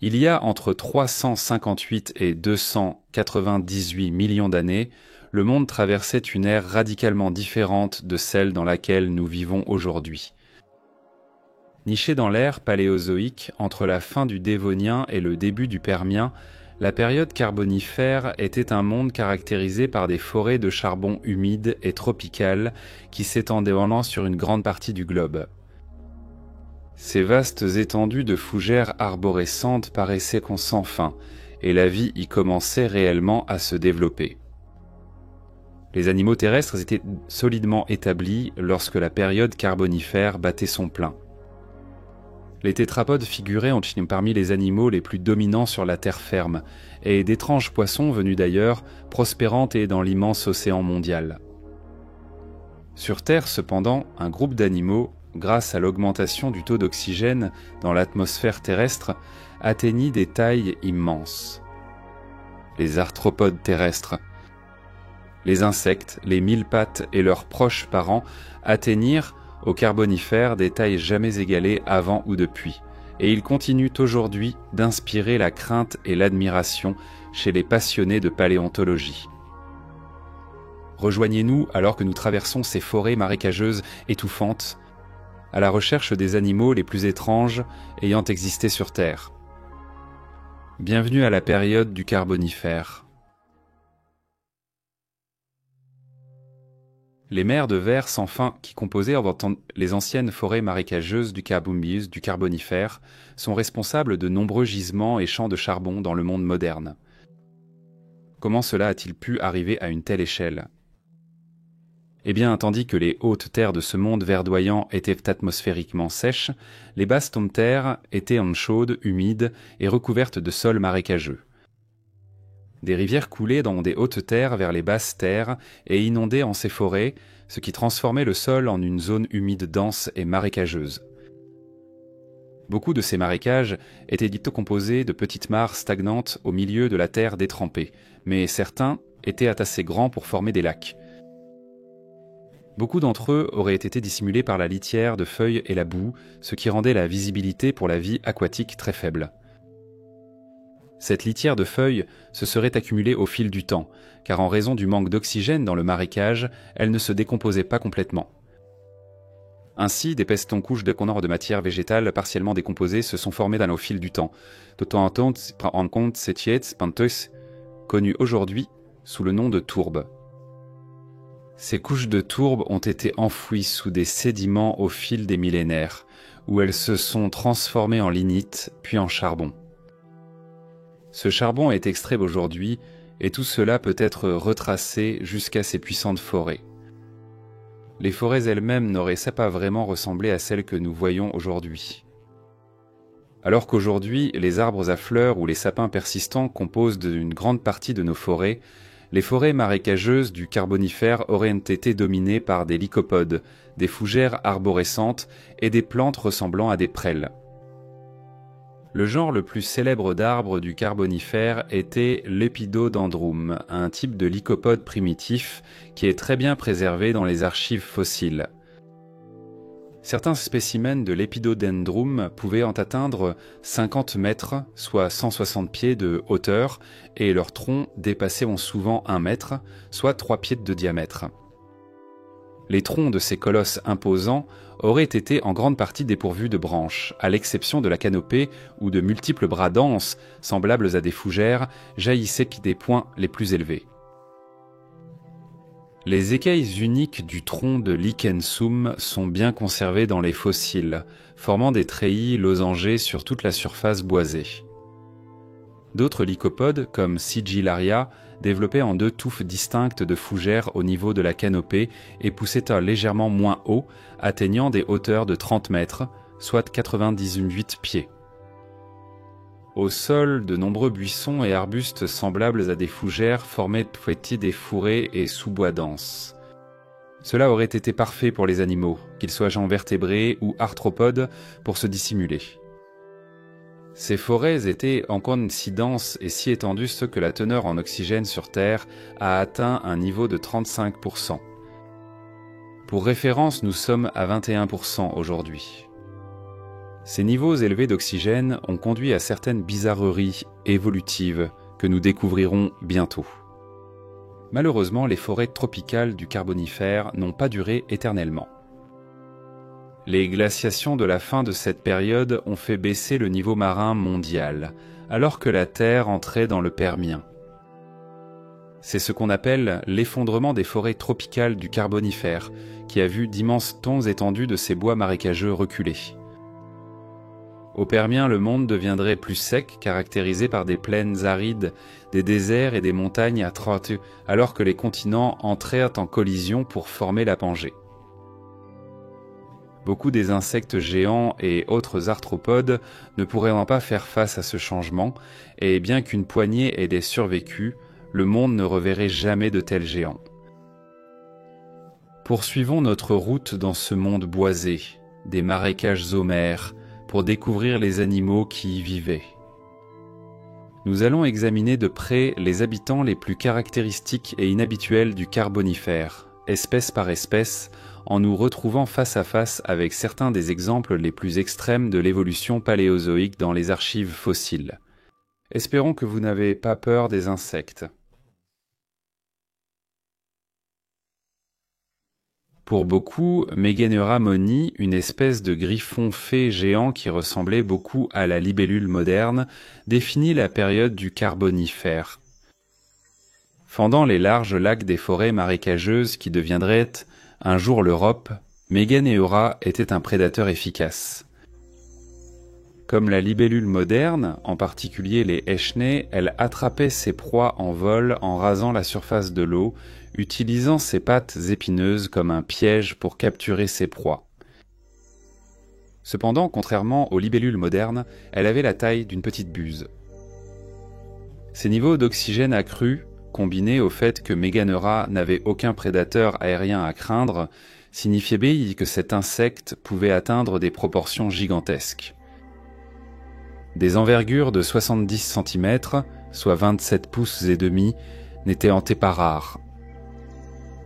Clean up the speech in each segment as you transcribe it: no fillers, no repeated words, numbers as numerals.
Il y a entre 358 et 298 millions d'années, le monde traversait une ère radicalement différente de celle dans laquelle nous vivons aujourd'hui. Nichée dans l'ère paléozoïque, entre la fin du Dévonien et le début du Permien, la période carbonifère était un monde caractérisé par des forêts de charbon humides et tropicales qui s'étendaient sur une grande partie du globe. Ces vastes étendues de fougères arborescentes paraissaient sans fin, et la vie y commençait réellement à se développer. Les animaux terrestres étaient solidement établis lorsque la période carbonifère battait son plein. Les tétrapodes figuraient parmi les animaux les plus dominants sur la terre ferme, et d'étranges poissons venus d'ailleurs prospérant dans l'immense océan mondial. Sur Terre, cependant, un groupe d'animaux, grâce à l'augmentation du taux d'oxygène dans l'atmosphère terrestre, atteignit des tailles immenses. Les arthropodes terrestres. Les insectes, les mille-pattes et leurs proches parents atteignirent au Carbonifère des tailles jamais égalées avant ou depuis, et ils continuent aujourd'hui d'inspirer la crainte et l'admiration chez les passionnés de paléontologie. Rejoignez-nous alors que nous traversons ces forêts marécageuses étouffantes, à la recherche des animaux les plus étranges ayant existé sur Terre. Bienvenue à la période du Carbonifère. Les mers de verre sans fin qui composaient les anciennes forêts marécageuses du Carbonifère sont responsables de nombreux gisements et champs de charbon dans le monde moderne. Comment cela a-t-il pu arriver à une telle échelle ? Eh bien, tandis que les hautes terres de ce monde verdoyant étaient atmosphériquement sèches, les basses terres étaient chaudes, humides et recouvertes de sols marécageux. Des rivières coulaient dans des hautes terres vers les basses terres et inondaient en ces forêts, ce qui transformait le sol en une zone humide dense et marécageuse. Beaucoup de ces marécages étaient composés de petites mares stagnantes au milieu de la terre détrempée, mais certains étaient assez grands pour former des lacs. Beaucoup d'entre eux auraient été dissimulés par la litière de feuilles et la boue, ce qui rendait la visibilité pour la vie aquatique très faible. Cette litière de feuilles se serait accumulée au fil du temps, car en raison du manque d'oxygène dans le marécage, elle ne se décomposait pas complètement. Ainsi, d'épaisses couches de matière végétale partiellement décomposées se sont formées au fil du temps. Connu aujourd'hui sous le nom de tourbe. Ces couches de tourbe ont été enfouies sous des sédiments au fil des millénaires, où elles se sont transformées en lignite, puis en charbon. Ce charbon est extrait aujourd'hui, et tout cela peut être retracé jusqu'à ces puissantes forêts. Les forêts elles-mêmes n'auraient pas vraiment ressemblé à celles que nous voyons aujourd'hui. Alors qu'aujourd'hui, les arbres à fleurs ou les sapins persistants composent une grande partie de nos forêts, les forêts marécageuses du Carbonifère auraient été dominées par des lycopodes, des fougères arborescentes et des plantes ressemblant à des prêles. Le genre le plus célèbre d'arbres du Carbonifère était l'Lepidodendrum, un type de lycopode primitif qui est très bien préservé dans les archives fossiles. Certains spécimens de Lepidodendrum pouvaient atteindre 50 mètres, soit 160 pieds de hauteur, et leur tronc dépassait souvent 1 mètre, soit 3 pieds de diamètre. Les troncs de ces colosses imposants auraient été en grande partie dépourvus de branches, à l'exception de la canopée où de multiples bras denses, semblables à des fougères, jaillissaient des points les plus élevés. Les écailles uniques du tronc de l'Ichensum sont bien conservées dans les fossiles, formant des treillis losangés sur toute la surface boisée. D'autres lycopodes, comme Sigillaria, développaient en 2 touffes distinctes de fougères au niveau de la canopée et poussaient légèrement moins haut, atteignant des hauteurs de 30 mètres, soit 98 pieds. Au sol, de nombreux buissons et arbustes semblables à des fougères formaient des fourrés et sous-bois denses. Cela aurait été parfait pour les animaux, qu'ils soient vertébrés ou arthropodes, pour se dissimuler. Ces forêts étaient encore si denses et si étendues que la teneur en oxygène sur Terre a atteint un niveau de 35%. Pour référence, nous sommes à 21% aujourd'hui. Ces niveaux élevés d'oxygène ont conduit à certaines bizarreries évolutives que nous découvrirons bientôt. Malheureusement, les forêts tropicales du Carbonifère n'ont pas duré éternellement. Les glaciations de la fin de cette période ont fait baisser le niveau marin mondial, alors que la Terre entrait dans le Permien. C'est ce qu'on appelle l'effondrement des forêts tropicales du Carbonifère, qui a vu d'immenses étendues de ces bois marécageux reculer. Au Permien, le monde deviendrait plus sec, caractérisé par des plaines arides, des déserts et des montagnes à trotte, alors que les continents entrèrent en collision pour former la Pangée. Beaucoup des insectes géants et autres arthropodes ne pourraient pas faire face à ce changement, et bien qu'une poignée ait des survécus, le monde ne reverrait jamais de tels géants. Poursuivons notre route dans ce monde boisé, des marécages homères, pour découvrir les animaux qui y vivaient. Nous allons examiner de près les habitants les plus caractéristiques et inhabituels du Carbonifère, espèce par espèce, en nous retrouvant face à face avec certains des exemples les plus extrêmes de l'évolution paléozoïque dans les archives fossiles. Espérons que vous n'avez pas peur des insectes. Pour beaucoup, Meganeura moni, une espèce de griffon fée géant qui ressemblait beaucoup à la libellule moderne, définit la période du Carbonifère. Fendant les larges lacs des forêts marécageuses qui deviendraient un jour l'Europe, Meganeura était un prédateur efficace. Comme la libellule moderne, en particulier les échenets, elle attrapait ses proies en vol en rasant la surface de l'eau, utilisant ses pattes épineuses comme un piège pour capturer ses proies. Cependant, contrairement aux libellules modernes, elle avait la taille d'une petite buse. Ces niveaux d'oxygène accrus, combinés au fait que Meganeura n'avait aucun prédateur aérien à craindre, signifiaient bien que cet insecte pouvait atteindre des proportions gigantesques. Des envergures de 70 cm, soit 27 pouces et demi, n'étaient pas rares.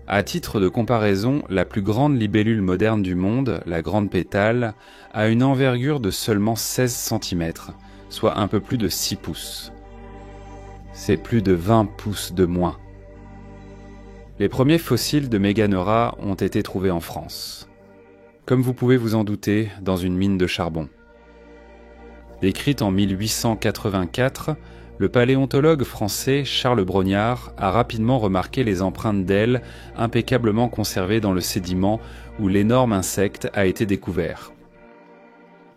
À titre de comparaison, la plus grande libellule moderne du monde, la grande pétale, a une envergure de seulement 16 cm, soit un peu plus de 6 pouces. C'est plus de 20 pouces de moins. Les premiers fossiles de Meganeura ont été trouvés en France. Comme vous pouvez vous en douter, dans une mine de charbon. Décrite en 1884, le paléontologue français Charles Brognard a rapidement remarqué les empreintes d'ailes impeccablement conservées dans le sédiment où l'énorme insecte a été découvert.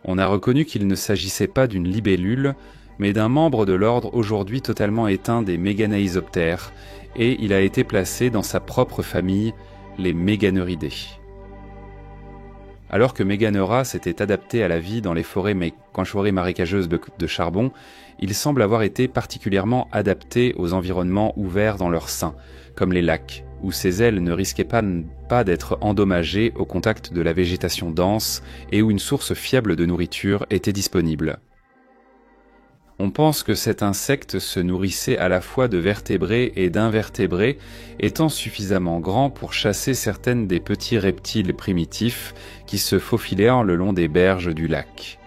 On a reconnu qu'il ne s'agissait pas d'une libellule, mais d'un membre de l'ordre aujourd'hui totalement éteint des Méganaisoptères, et il a été placé dans sa propre famille, les Méganeuridés. Alors que Meganeura s'était adapté à la vie dans les forêts marécageuses de charbon, il semble avoir été particulièrement adapté aux environnements ouverts dans leur sein, comme les lacs, où ses ailes ne risquaient pas d'être endommagées au contact de la végétation dense et où une source fiable de nourriture était disponible. On pense que cet insecte se nourrissait à la fois de vertébrés et d'invertébrés, étant suffisamment grand pour chasser certaines des petits reptiles primitifs qui se faufilèrent le long des berges du lac.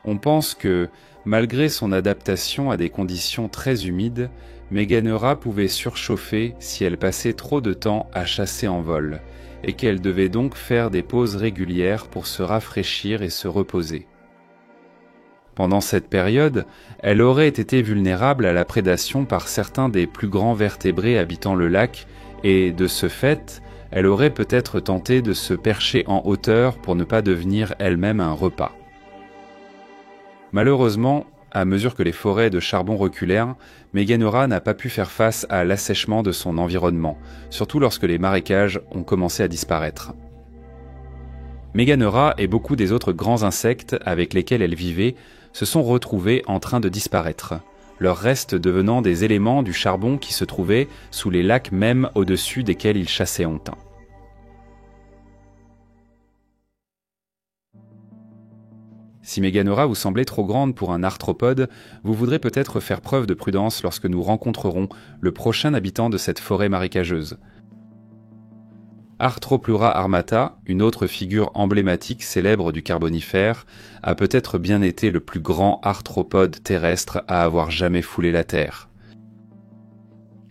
On pense que, malgré son adaptation à des conditions très humides, Meganeura pouvait surchauffer si elle passait trop de temps à chasser en vol, et qu'elle devait donc faire des pauses régulières pour se rafraîchir et se reposer. Pendant cette période, elle aurait été vulnérable à la prédation par certains des plus grands vertébrés habitant le lac et, de ce fait, elle aurait peut-être tenté de se percher en hauteur pour ne pas devenir elle-même un repas. Malheureusement, à mesure que les forêts de charbon reculèrent, Meganeura n'a pas pu faire face à l'assèchement de son environnement, surtout lorsque les marécages ont commencé à disparaître. Meganeura et beaucoup des autres grands insectes avec lesquels elle vivait se sont retrouvés en train de disparaître, leurs restes devenant des éléments du charbon qui se trouvaient sous les lacs même au-dessus desquels ils chassaient hontin. Si Meganeura vous semblait trop grande pour un arthropode, vous voudrez peut-être faire preuve de prudence lorsque nous rencontrerons le prochain habitant de cette forêt marécageuse. Arthropleura armata, une autre figure emblématique célèbre du Carbonifère, a peut-être bien été le plus grand arthropode terrestre à avoir jamais foulé la Terre.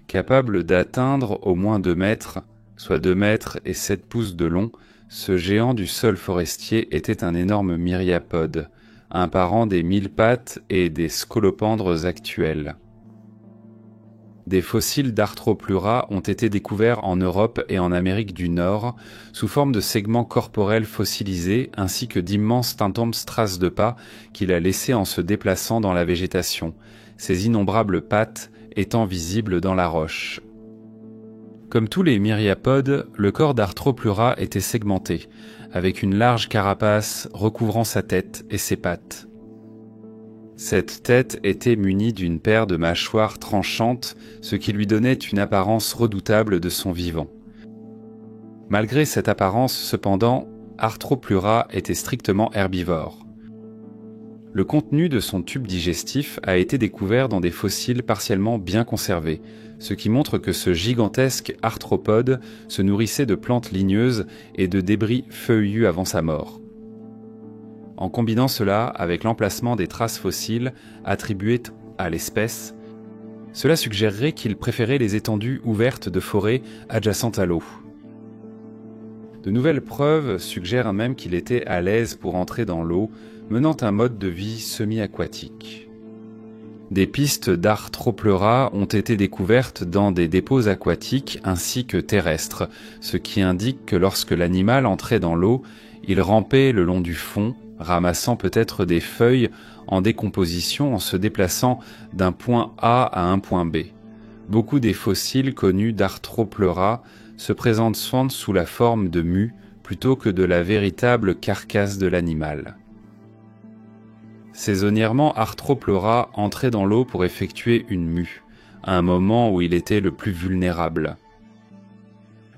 Capable d'atteindre au moins 2 mètres, soit 2 mètres et 7 pouces de long, ce géant du sol forestier était un énorme myriapode, un parent des mille-pattes et des scolopendres actuels. Des fossiles d'Arthropleura ont été découverts en Europe et en Amérique du Nord sous forme de segments corporels fossilisés ainsi que d'immenses traces de pas qu'il a laissées en se déplaçant dans la végétation, ses innombrables pattes étant visibles dans la roche. Comme tous les myriapodes, le corps d'Arthropleura était segmenté, avec une large carapace recouvrant sa tête et ses pattes. Cette tête était munie d'une paire de mâchoires tranchantes, ce qui lui donnait une apparence redoutable de son vivant. Malgré cette apparence, cependant, Arthropleura était strictement herbivore. Le contenu de son tube digestif a été découvert dans des fossiles partiellement bien conservés, ce qui montre que ce gigantesque arthropode se nourrissait de plantes ligneuses et de débris feuillus avant sa mort. En combinant cela avec l'emplacement des traces fossiles attribuées à l'espèce, cela suggérerait qu'il préférait les étendues ouvertes de forêts adjacentes à l'eau. De nouvelles preuves suggèrent même qu'il était à l'aise pour entrer dans l'eau, menant un mode de vie semi-aquatique. Des pistes d'Arthropleura ont été découvertes dans des dépôts aquatiques ainsi que terrestres, ce qui indique que lorsque l'animal entrait dans l'eau, il rampait le long du fond, ramassant peut-être des feuilles en décomposition en se déplaçant d'un point A à un point B. Beaucoup des fossiles connus d'Arthropleura se présentent souvent sous la forme de mue plutôt que de la véritable carcasse de l'animal. Saisonnièrement, Arthropleura entrait dans l'eau pour effectuer une mue, à un moment où il était le plus vulnérable.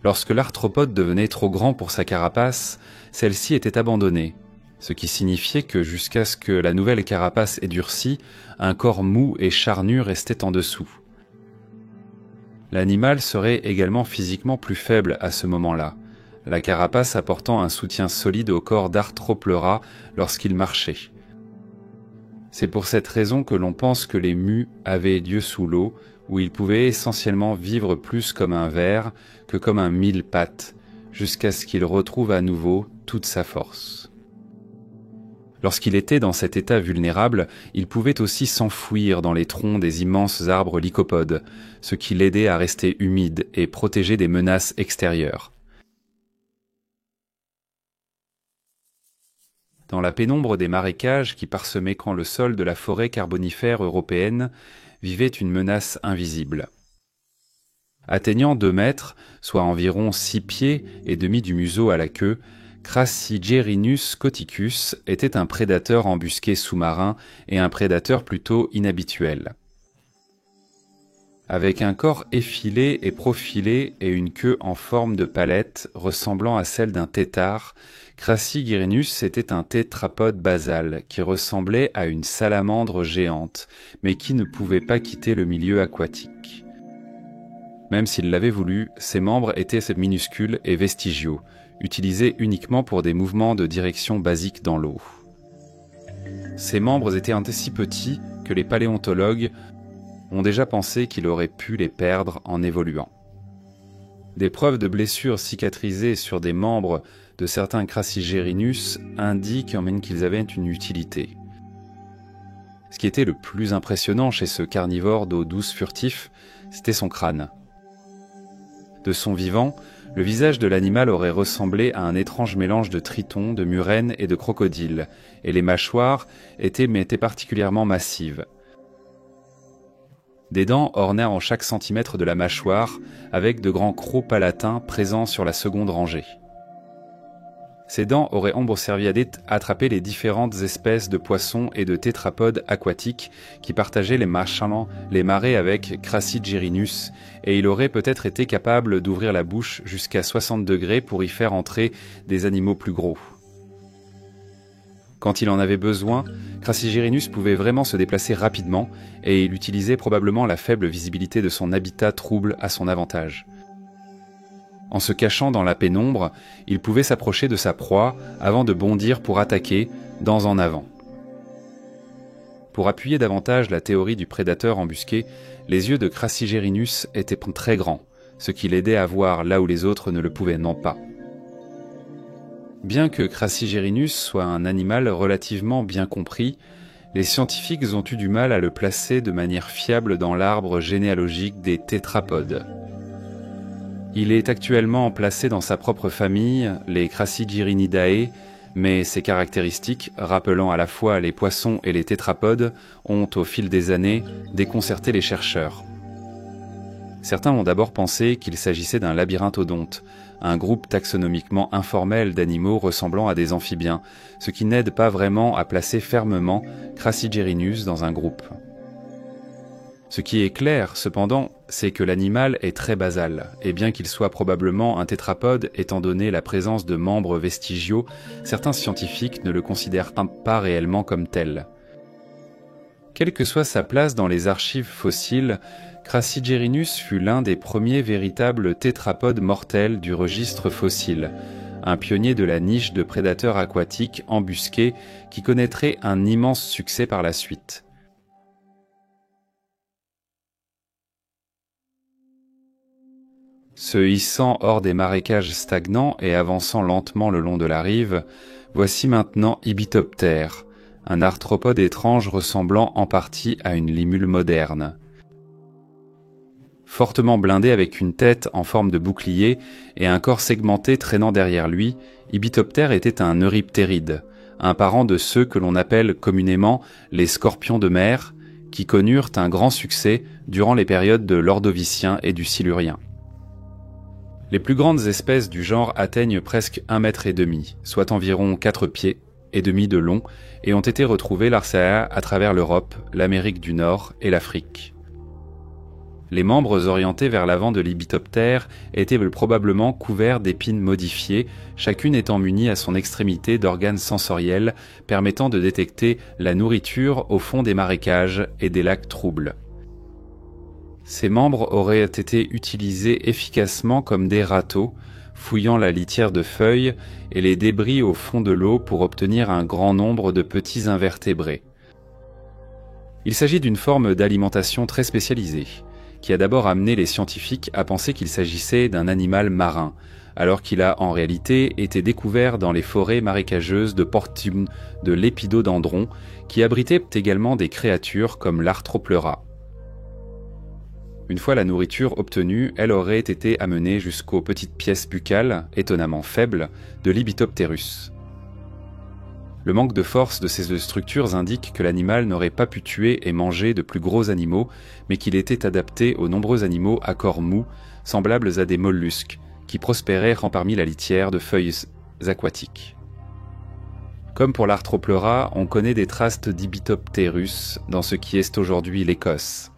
Lorsque l'arthropode devenait trop grand pour sa carapace, celle-ci était abandonnée, ce qui signifiait que jusqu'à ce que la nouvelle carapace ait durci, un corps mou et charnu restait en dessous. L'animal serait également physiquement plus faible à ce moment-là, la carapace apportant un soutien solide au corps d'Arthropleura lorsqu'il marchait. C'est pour cette raison que l'on pense que les mues avaient lieu sous l'eau, où ils pouvaient essentiellement vivre plus comme un ver que comme un mille-pattes, jusqu'à ce qu'il retrouve à nouveau toute sa force. Lorsqu'il était dans cet état vulnérable, il pouvait aussi s'enfouir dans les troncs des immenses arbres lycopodes, ce qui l'aidait à rester humide et protéger des menaces extérieures. Dans la pénombre des marécages qui parsemaient le sol de la forêt carbonifère européenne, vivait une menace invisible. Atteignant 2 mètres, soit environ 6 pieds et demi du museau à la queue, Crassigyrinus scoticus était un prédateur embusqué sous-marin et un prédateur plutôt inhabituel. Avec un corps effilé et profilé et une queue en forme de palette ressemblant à celle d'un tétard, Crassigyrinus était un tétrapode basal qui ressemblait à une salamandre géante, mais qui ne pouvait pas quitter le milieu aquatique. Même s'il l'avait voulu, ses membres étaient minuscules et vestigiaux, utilisés uniquement pour des mouvements de direction basiques dans l'eau. Ses membres étaient si petits que les paléontologues ont déjà pensé qu'il aurait pu les perdre en évoluant. Des preuves de blessures cicatrisées sur des membres de certains Crassigyrinus indiquent même qu'ils avaient une utilité. Ce qui était le plus impressionnant chez ce carnivore d'eau douce furtif, c'était son crâne. De son vivant, le visage de l'animal aurait ressemblé à un étrange mélange de triton, de murène et de crocodile, et les mâchoires étaient particulièrement massives. Des dents ornaient en chaque centimètre de la mâchoire, avec de grands crocs palatins présents sur la seconde rangée. Ces dents auraient servi à attraper les différentes espèces de poissons et de tétrapodes aquatiques qui partageaient les marais avec Crassigyrinus, et il aurait peut-être été capable d'ouvrir la bouche jusqu'à 60 degrés pour y faire entrer des animaux plus gros. Quand il en avait besoin, Crassigyrinus pouvait vraiment se déplacer rapidement, et il utilisait probablement la faible visibilité de son habitat trouble à son avantage. En se cachant dans la pénombre, il pouvait s'approcher de sa proie avant de bondir pour attaquer, dents en avant. Pour appuyer davantage la théorie du prédateur embusqué, les yeux de Crassigerinus étaient très grands, ce qui l'aidait à voir là où les autres ne le pouvaient non pas. Bien que Crassigerinus soit un animal relativement bien compris, les scientifiques ont eu du mal à le placer de manière fiable dans l'arbre généalogique des tétrapodes. Il est actuellement placé dans sa propre famille, les Crassigirinidae, mais ses caractéristiques, rappelant à la fois les poissons et les tétrapodes, ont au fil des années déconcerté les chercheurs. Certains ont d'abord pensé qu'il s'agissait d'un labyrinthodonte, un groupe taxonomiquement informel d'animaux ressemblant à des amphibiens, ce qui n'aide pas vraiment à placer fermement Crassigerinus dans un groupe. Ce qui est clair, cependant, c'est que l'animal est très basal, et bien qu'il soit probablement un tétrapode étant donné la présence de membres vestigiaux, certains scientifiques ne le considèrent pas réellement comme tel. Quelle que soit sa place dans les archives fossiles, Crassigerinus fut l'un des premiers véritables tétrapodes mortels du registre fossile, un pionnier de la niche de prédateurs aquatiques embusqués qui connaîtrait un immense succès par la suite. Se hissant hors des marécages stagnants et avançant lentement le long de la rive, voici maintenant Ibitoptère, un arthropode étrange ressemblant en partie à une limule moderne. Fortement blindé avec une tête en forme de bouclier et un corps segmenté traînant derrière lui, Ibitoptère était un euryptéride, un parent de ceux que l'on appelle communément les scorpions de mer, qui connurent un grand succès durant les périodes de l'Ordovicien et du Silurien. Les plus grandes espèces du genre atteignent presque 1,5 mètre, soit environ 4 pieds et demi de long, et ont été retrouvées larséa à travers l'Europe, l'Amérique du Nord et l'Afrique. Les membres orientés vers l'avant de l'Ibitoptère étaient probablement couverts d'épines modifiées, chacune étant munie à son extrémité d'organes sensoriels permettant de détecter la nourriture au fond des marécages et des lacs troubles. Ces membres auraient été utilisés efficacement comme des râteaux, fouillant la litière de feuilles et les débris au fond de l'eau pour obtenir un grand nombre de petits invertébrés. Il s'agit d'une forme d'alimentation très spécialisée, qui a d'abord amené les scientifiques à penser qu'il s'agissait d'un animal marin, alors qu'il a en réalité été découvert dans les forêts marécageuses de Portium de l'Épidodendron, qui abritaient également des créatures comme l'Arthropleura. Une fois la nourriture obtenue, elle aurait été amenée jusqu'aux petites pièces buccales, étonnamment faibles, de l'Ibitopterus. Le manque de force de ces structures indique que l'animal n'aurait pas pu tuer et manger de plus gros animaux, mais qu'il était adapté aux nombreux animaux à corps mou, semblables à des mollusques, qui prospéraient parmi la litière de feuilles aquatiques. Comme pour l'Arthropleura, on connaît des traces d'Ibitopterus dans ce qui est aujourd'hui l'Écosse.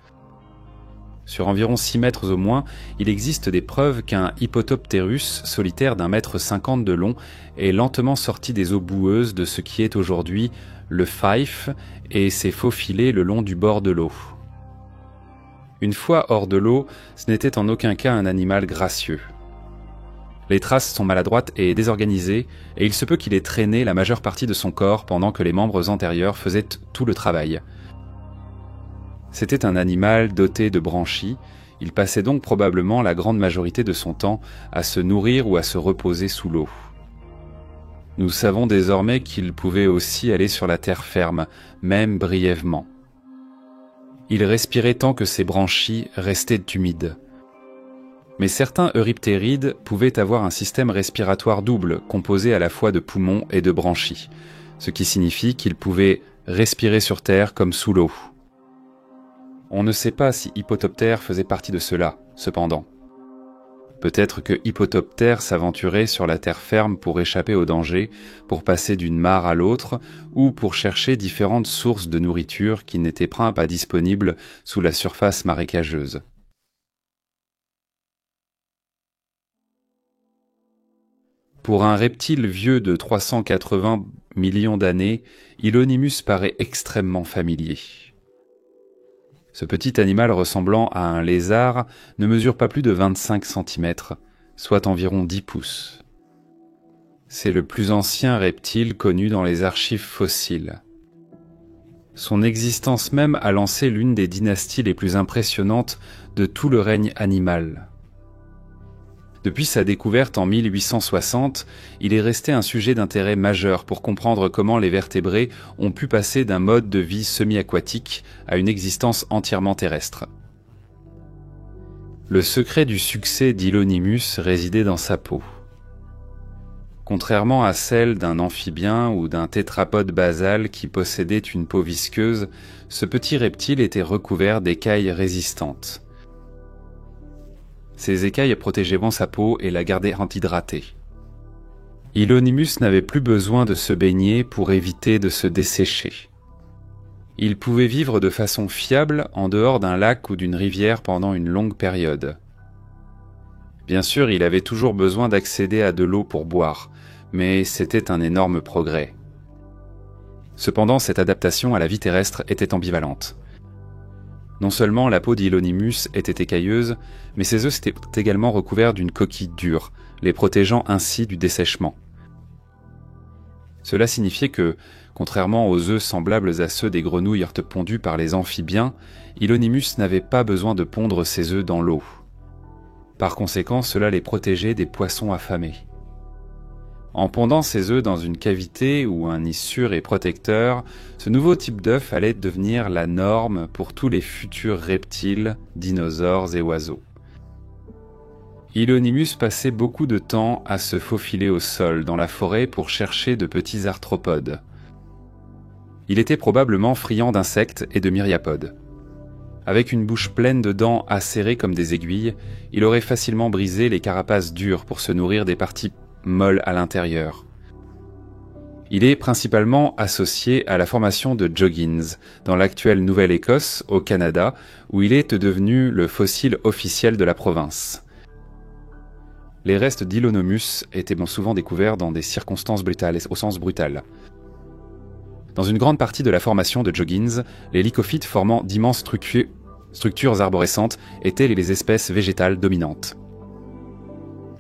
Sur environ 6 mètres au moins, il existe des preuves qu'un Hippotopterus solitaire d'1,50 m de long est lentement sorti des eaux boueuses de ce qui est aujourd'hui le Fife et s'est faufilé le long du bord de l'eau. Une fois hors de l'eau, ce n'était en aucun cas un animal gracieux. Les traces sont maladroites et désorganisées, et il se peut qu'il ait traîné la majeure partie de son corps pendant que les membres antérieurs faisaient tout le travail. C'était un animal doté de branchies, il passait donc probablement la grande majorité de son temps à se nourrir ou à se reposer sous l'eau. Nous savons désormais qu'il pouvait aussi aller sur la terre ferme, même brièvement. Il respirait tant que ses branchies restaient humides. Mais certains euryptérides pouvaient avoir un système respiratoire double, composé à la fois de poumons et de branchies, ce qui signifie qu'ils pouvaient respirer sur terre comme sous l'eau. On ne sait pas si Hippotoptère faisait partie de cela, cependant. Peut-être que Hippotoptère s'aventurait sur la terre ferme pour échapper au danger, pour passer d'une mare à l'autre, ou pour chercher différentes sources de nourriture qui n'étaient pas disponibles sous la surface marécageuse. Pour un reptile vieux de 380 millions d'années, Hillonymus paraît extrêmement familier. Ce petit animal ressemblant à un lézard ne mesure pas plus de 25 cm, soit environ 10 pouces. C'est le plus ancien reptile connu dans les archives fossiles. Son existence même a lancé l'une des dynasties les plus impressionnantes de tout le règne animal. Depuis sa découverte en 1860, il est resté un sujet d'intérêt majeur pour comprendre comment les vertébrés ont pu passer d'un mode de vie semi-aquatique à une existence entièrement terrestre. Le secret du succès d'Hillonymus résidait dans sa peau. Contrairement à celle d'un amphibien ou d'un tétrapode basal qui possédait une peau visqueuse, ce petit reptile était recouvert d'écailles résistantes. Ces écailles protégeaient bon sa peau et la gardaient anthydratée. Hillonymus n'avait plus besoin de se baigner pour éviter de se dessécher. Il pouvait vivre de façon fiable en dehors d'un lac ou d'une rivière pendant une longue période. Bien sûr, il avait toujours besoin d'accéder à de l'eau pour boire, mais c'était un énorme progrès. Cependant, cette adaptation à la vie terrestre était ambivalente. Non seulement la peau d'Hillonymus était écailleuse, mais ses œufs étaient également recouverts d'une coquille dure, les protégeant ainsi du dessèchement. Cela signifiait que, contrairement aux œufs semblables à ceux des grenouilles pondues par les amphibiens, Hillonymus n'avait pas besoin de pondre ses œufs dans l'eau. Par conséquent, cela les protégeait des poissons affamés. En pondant ses œufs dans une cavité ou un nid sûr et protecteur, ce nouveau type d'œuf allait devenir la norme pour tous les futurs reptiles, dinosaures et oiseaux. Hillonymus passait beaucoup de temps à se faufiler au sol dans la forêt pour chercher de petits arthropodes. Il était probablement friand d'insectes et de myriapodes. Avec une bouche pleine de dents acérées comme des aiguilles, il aurait facilement brisé les carapaces dures pour se nourrir des parties molles à l'intérieur. Il est principalement associé à la formation de Joggins, dans l'actuelle Nouvelle-Écosse, au Canada, où il est devenu le fossile officiel de la province. Les restes d'Hillonymus étaient souvent découverts dans des circonstances brutales, au sens brutal. Dans une grande partie de la formation de Joggins, les lycophytes formant d'immenses structures arborescentes étaient les espèces végétales dominantes.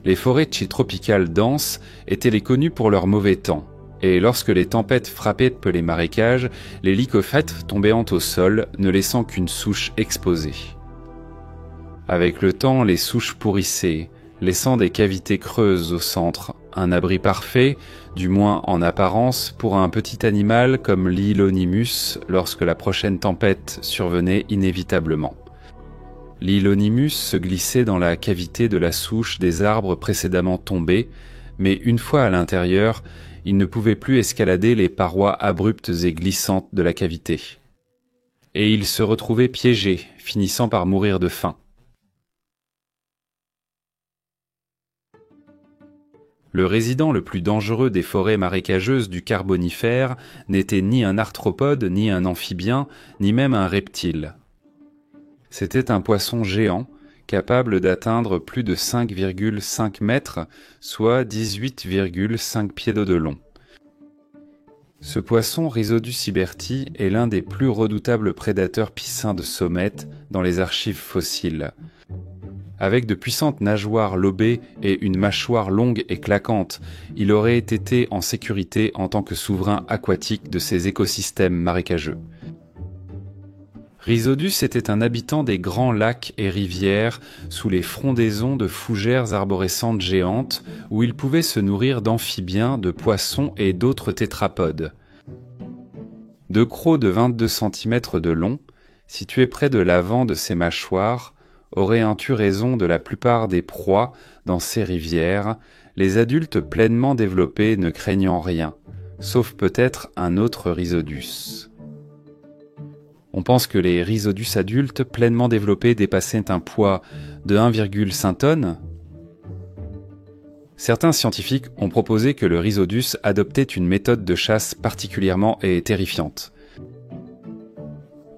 Les forêts tropicales denses étaient les connues pour leur mauvais temps, et lorsque les tempêtes frappaient les marécages, les lycophytes tombaient au sol, ne laissant qu'une souche exposée. Avec le temps, les souches pourrissaient, laissant des cavités creuses au centre, un abri parfait, du moins en apparence, pour un petit animal comme l'Hillonymus lorsque la prochaine tempête survenait inévitablement. L'Hillonymus se glissait dans la cavité de la souche des arbres précédemment tombés, mais une fois à l'intérieur, il ne pouvait plus escalader les parois abruptes et glissantes de la cavité. Et il se retrouvait piégé, finissant par mourir de faim. Le résident le plus dangereux des forêts marécageuses du Carbonifère n'était ni un arthropode, ni un amphibien, ni même un reptile. C'était un poisson géant, capable d'atteindre plus de 5,5 mètres, soit 18,5 pieds d'eau de long. Ce poisson, Rhizodus siberti, est l'un des plus redoutables prédateurs piscins de sommettes dans les archives fossiles. Avec de puissantes nageoires lobées et une mâchoire longue et claquante, il aurait été en sécurité en tant que souverain aquatique de ces écosystèmes marécageux. Rhizodus était un habitant des grands lacs et rivières sous les frondaisons de fougères arborescentes géantes où il pouvait se nourrir d'amphibiens, de poissons et d'autres tétrapodes. Deux crocs de 22 cm de long, situés près de l'avant de ses mâchoires, auraient eu raison de la plupart des proies dans ces rivières, les adultes pleinement développés ne craignant rien, sauf peut-être un autre Rhizodus. On pense que les Rhizodus adultes pleinement développés dépassaient un poids de 1,5 tonnes. Certains scientifiques ont proposé que le Rhizodus adoptait une méthode de chasse particulièrement et terrifiante.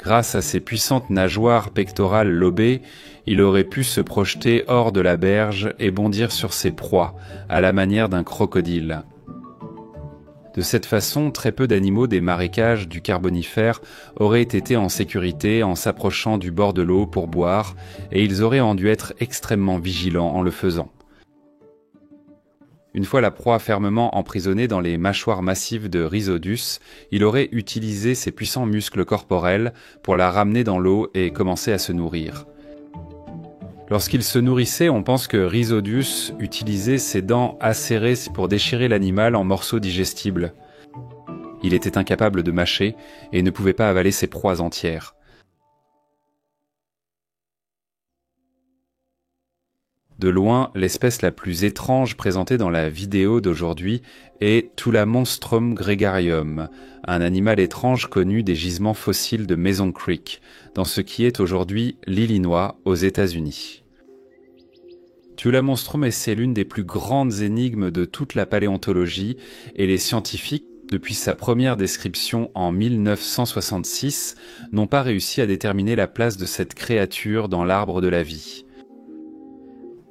Grâce à ses puissantes nageoires pectorales lobées, il aurait pu se projeter hors de la berge et bondir sur ses proies, à la manière d'un crocodile. De cette façon, très peu d'animaux des marécages du Carbonifère auraient été en sécurité en s'approchant du bord de l'eau pour boire, et ils auraient dû être extrêmement vigilants en le faisant. Une fois la proie fermement emprisonnée dans les mâchoires massives de Rhizodus, il aurait utilisé ses puissants muscles corporels pour la ramener dans l'eau et commencer à se nourrir. Lorsqu'il se nourrissait, on pense que Rhizodus utilisait ses dents acérées pour déchirer l'animal en morceaux digestibles. Il était incapable de mâcher et ne pouvait pas avaler ses proies entières. De loin, l'espèce la plus étrange présentée dans la vidéo d'aujourd'hui est Tulamonstrum gregarium, un animal étrange connu des gisements fossiles de Mason Creek, dans ce qui est aujourd'hui l'Illinois aux États-Unis. Tulamonstrum c'est l'une des plus grandes énigmes de toute la paléontologie et les scientifiques, depuis sa première description en 1966, n'ont pas réussi à déterminer la place de cette créature dans l'arbre de la vie.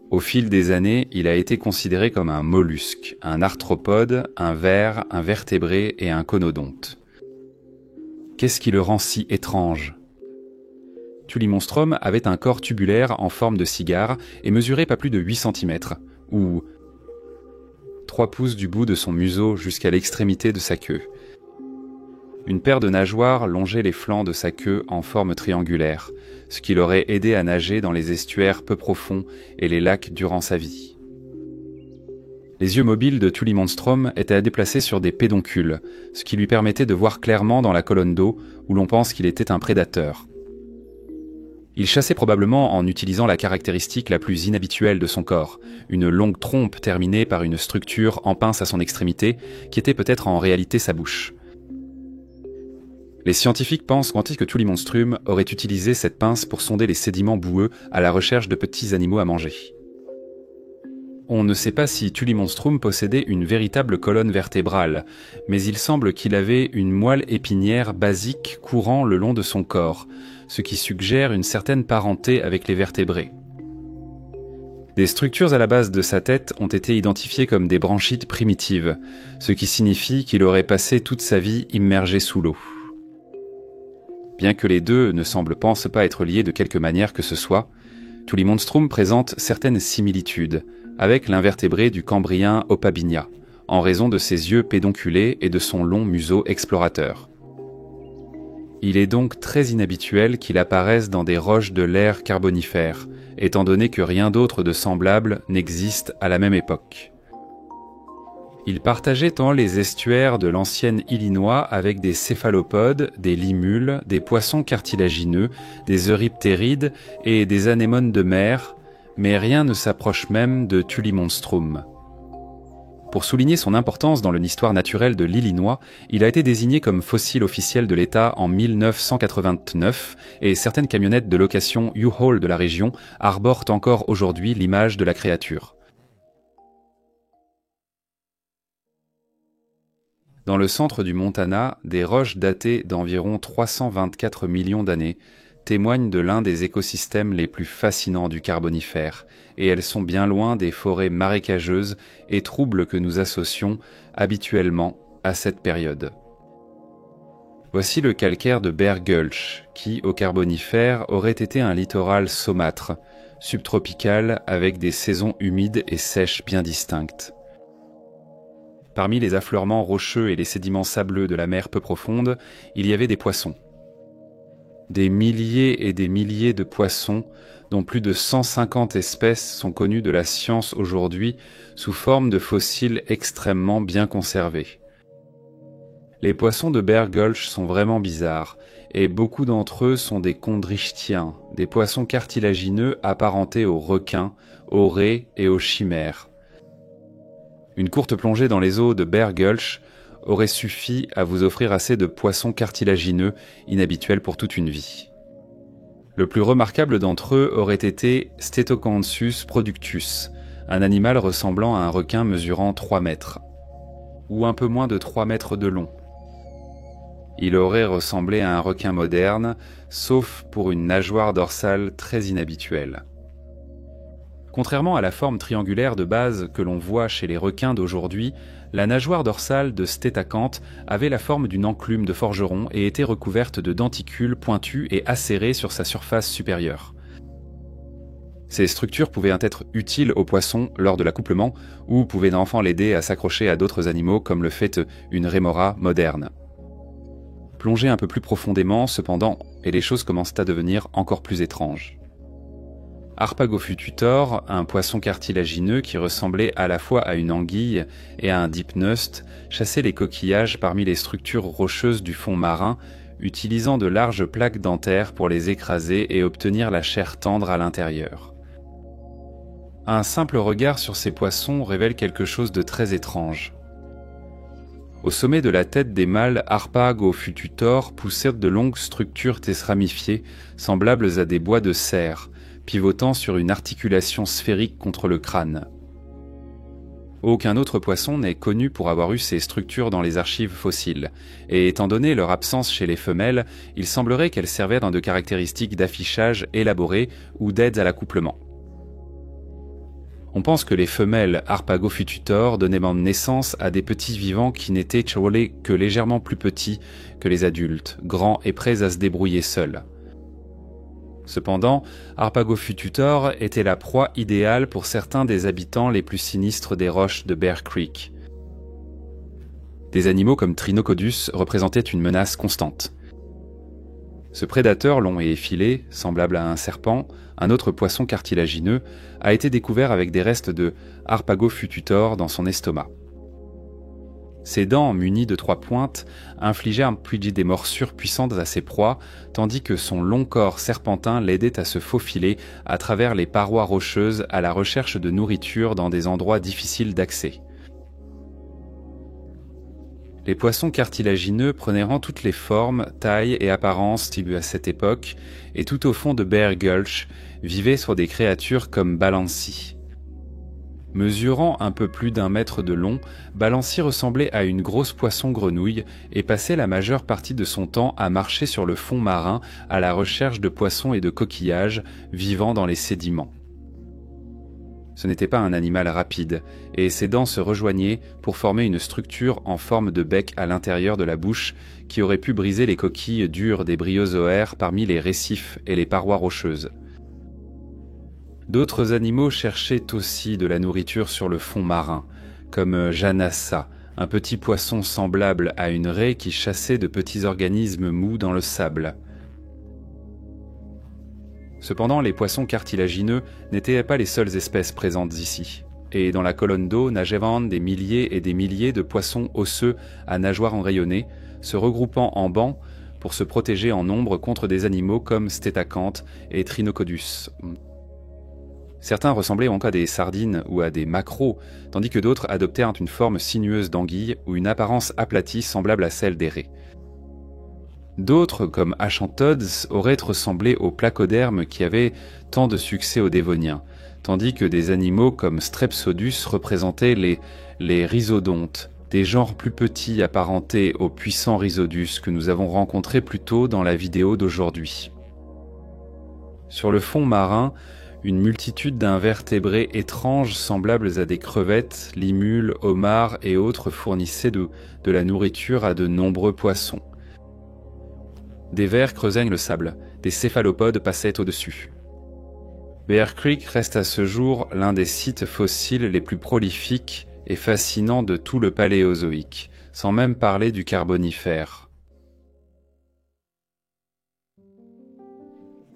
Au fil des années, il a été considéré comme un mollusque, un arthropode, un ver, un vertébré et un conodonte. Qu'est-ce qui le rend si étrange ? Tulamonstrum avait un corps tubulaire en forme de cigare et mesurait pas plus de 8 cm, ou 3 pouces du bout de son museau jusqu'à l'extrémité de sa queue. Une paire de nageoires longeait les flancs de sa queue en forme triangulaire, ce qui l'aurait aidé à nager dans les estuaires peu profonds et les lacs durant sa vie. Les yeux mobiles de Tulamonstrum étaient déplacés sur des pédoncules, ce qui lui permettait de voir clairement dans la colonne d'eau où l'on pense qu'il était un prédateur. Il chassait probablement en utilisant la caractéristique la plus inhabituelle de son corps, une longue trompe terminée par une structure en pince à son extrémité, qui était peut-être en réalité sa bouche. Les scientifiques pensent que Tulamonstrum aurait utilisé cette pince pour sonder les sédiments boueux à la recherche de petits animaux à manger. On ne sait pas si Tulamonstrum possédait une véritable colonne vertébrale, mais il semble qu'il avait une moelle épinière basique courant le long de son corps, ce qui suggère une certaine parenté avec les vertébrés. Des structures à la base de sa tête ont été identifiées comme des branchites primitives, ce qui signifie qu'il aurait passé toute sa vie immergé sous l'eau. Bien que les deux ne semblent pas être liés de quelque manière que ce soit, Tulamonstrum présente certaines similitudes avec l'invertébré du Cambrien Opabinia, en raison de ses yeux pédonculés et de son long museau explorateur. Il est donc très inhabituel qu'il apparaisse dans des roches de l'ère carbonifère, étant donné que rien d'autre de semblable n'existe à la même époque. Il partageait tant les estuaires de l'ancienne Illinois avec des céphalopodes, des limules, des poissons cartilagineux, des euryptérides et des anémones de mer, mais rien ne s'approche même de Tulamonstrum. Pour souligner son importance dans l'histoire naturelle de l'Illinois, il a été désigné comme fossile officiel de l'État en 1989 et certaines camionnettes de location U-Haul de la région arborent encore aujourd'hui l'image de la créature. Dans le centre du Montana, des roches datées d'environ 324 millions d'années témoignent de l'un des écosystèmes les plus fascinants du Carbonifère, et elles sont bien loin des forêts marécageuses et troubles que nous associons habituellement à cette période. Voici le calcaire de Bear Gulch, qui, au Carbonifère, aurait été un littoral saumâtre, subtropical avec des saisons humides et sèches bien distinctes. Parmi les affleurements rocheux et les sédiments sableux de la mer peu profonde, il y avait des poissons. Des milliers et des milliers de poissons, dont plus de 150 espèces sont connues de la science aujourd'hui sous forme de fossiles extrêmement bien conservés. Les poissons de Bear Gulch sont vraiment bizarres, et beaucoup d'entre eux sont des chondrichtiens, des poissons cartilagineux apparentés aux requins, aux raies et aux chimères. Une courte plongée dans les eaux de Bear Gulch aurait suffi à vous offrir assez de poissons cartilagineux inhabituels pour toute une vie. Le plus remarquable d'entre eux aurait été Stetocanthus productus, un animal ressemblant à un requin mesurant 3 mètres, ou un peu moins de 3 mètres de long. Il aurait ressemblé à un requin moderne, sauf pour une nageoire dorsale très inhabituelle. Contrairement à la forme triangulaire de base que l'on voit chez les requins d'aujourd'hui, la nageoire dorsale de Stétacanthe avait la forme d'une enclume de forgeron et était recouverte de denticules pointus et acérés sur sa surface supérieure. Ces structures pouvaient être utiles aux poissons lors de l'accouplement ou pouvaient enfin l'aider à s'accrocher à d'autres animaux comme le fait une rémora moderne. Plongez un peu plus profondément cependant et les choses commencent à devenir encore plus étranges. Harpagofututor, un poisson cartilagineux qui ressemblait à la fois à une anguille et à un dipneust, chassait les coquillages parmi les structures rocheuses du fond marin, utilisant de larges plaques dentaires pour les écraser et obtenir la chair tendre à l'intérieur. Un simple regard sur ces poissons révèle quelque chose de très étrange. Au sommet de la tête des mâles Harpagofututor poussaient de longues structures tesramifiées, semblables à des bois de cerf, pivotant sur une articulation sphérique contre le crâne. Aucun autre poisson n'est connu pour avoir eu ces structures dans les archives fossiles, et étant donné leur absence chez les femelles, il semblerait qu'elles servaient d'un de caractéristiques d'affichage élaborées ou d'aide à l'accouplement. On pense que les femelles Harpagofututor donnaient naissance à des petits vivants qui n'étaient que légèrement plus petits que les adultes, grands et prêts à se débrouiller seuls. Cependant, Harpagofututor était la proie idéale pour certains des habitants les plus sinistres des roches de Bear Creek. Des animaux comme Trinocodus représentaient une menace constante. Ce prédateur long et effilé, semblable à un serpent, un autre poisson cartilagineux, a été découvert avec des restes de Harpagofututor dans son estomac. Ses dents, munies de 3 pointes, infligeaient des morsures puissantes à ses proies, tandis que son long corps serpentin l'aidait à se faufiler à travers les parois rocheuses à la recherche de nourriture dans des endroits difficiles d'accès. Les poissons cartilagineux prenaient toutes les formes, tailles et apparences à cette époque, et tout au fond de Bear Gulch vivaient sur des créatures comme Balancy. Mesurant un peu plus d'1 mètre de long, Balancy ressemblait à une grosse poisson-grenouille et passait la majeure partie de son temps à marcher sur le fond marin à la recherche de poissons et de coquillages vivant dans les sédiments. Ce n'était pas un animal rapide, et ses dents se rejoignaient pour former une structure en forme de bec à l'intérieur de la bouche qui aurait pu briser les coquilles dures des bryozoaires parmi les récifs et les parois rocheuses. D'autres animaux cherchaient aussi de la nourriture sur le fond marin, comme Janassa, un petit poisson semblable à une raie qui chassait de petits organismes mous dans le sable. Cependant, les poissons cartilagineux n'étaient pas les seules espèces présentes ici, et dans la colonne d'eau nageaient des milliers et des milliers de poissons osseux à nageoires enrayonnées, se regroupant en bancs pour se protéger en nombre contre des animaux comme Stétacanthe et Trinocodus. Certains ressemblaient encore à des sardines ou à des maquereaux, tandis que d'autres adoptèrent une forme sinueuse d'anguille ou une apparence aplatie semblable à celle des raies. D'autres, comme Achantodes, auraient ressemblé aux placodermes qui avaient tant de succès aux Dévoniens, tandis que des animaux comme Strepsodus représentaient les rhizodontes, des genres plus petits apparentés aux puissants Rhizodus que nous avons rencontrés plus tôt dans la vidéo d'aujourd'hui. Sur le fond marin, une multitude d'invertébrés étranges semblables à des crevettes, limules, homards et autres fournissaient de la nourriture à de nombreux poissons. Des vers creusaient le sable, des céphalopodes passaient au-dessus. Bear Creek reste à ce jour l'un des sites fossiles les plus prolifiques et fascinants de tout le Paléozoïque, sans même parler du Carbonifère.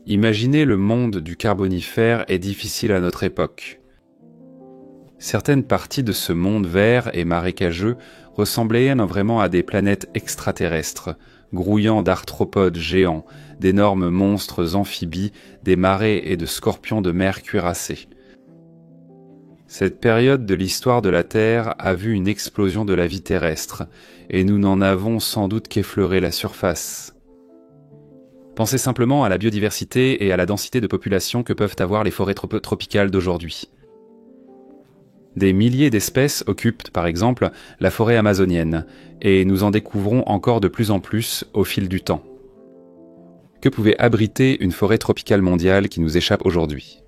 Imaginer le monde du Carbonifère est difficile à notre époque. Certaines parties de ce monde vert et marécageux ressemblaient vraiment à des planètes extraterrestres, grouillant d'arthropodes géants, d'énormes monstres amphibies, des marais et de scorpions de mer cuirassés. Cette période de l'histoire de la Terre a vu une explosion de la vie terrestre, et nous n'en avons sans doute qu'effleuré la surface. Pensez simplement à la biodiversité et à la densité de population que peuvent avoir les forêts tropicales d'aujourd'hui. Des milliers d'espèces occupent, par exemple, la forêt amazonienne, et nous en découvrons encore de plus en plus au fil du temps. Que pouvait abriter une forêt tropicale mondiale qui nous échappe aujourd'hui ?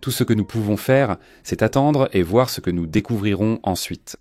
Tout ce que nous pouvons faire, c'est attendre et voir ce que nous découvrirons ensuite.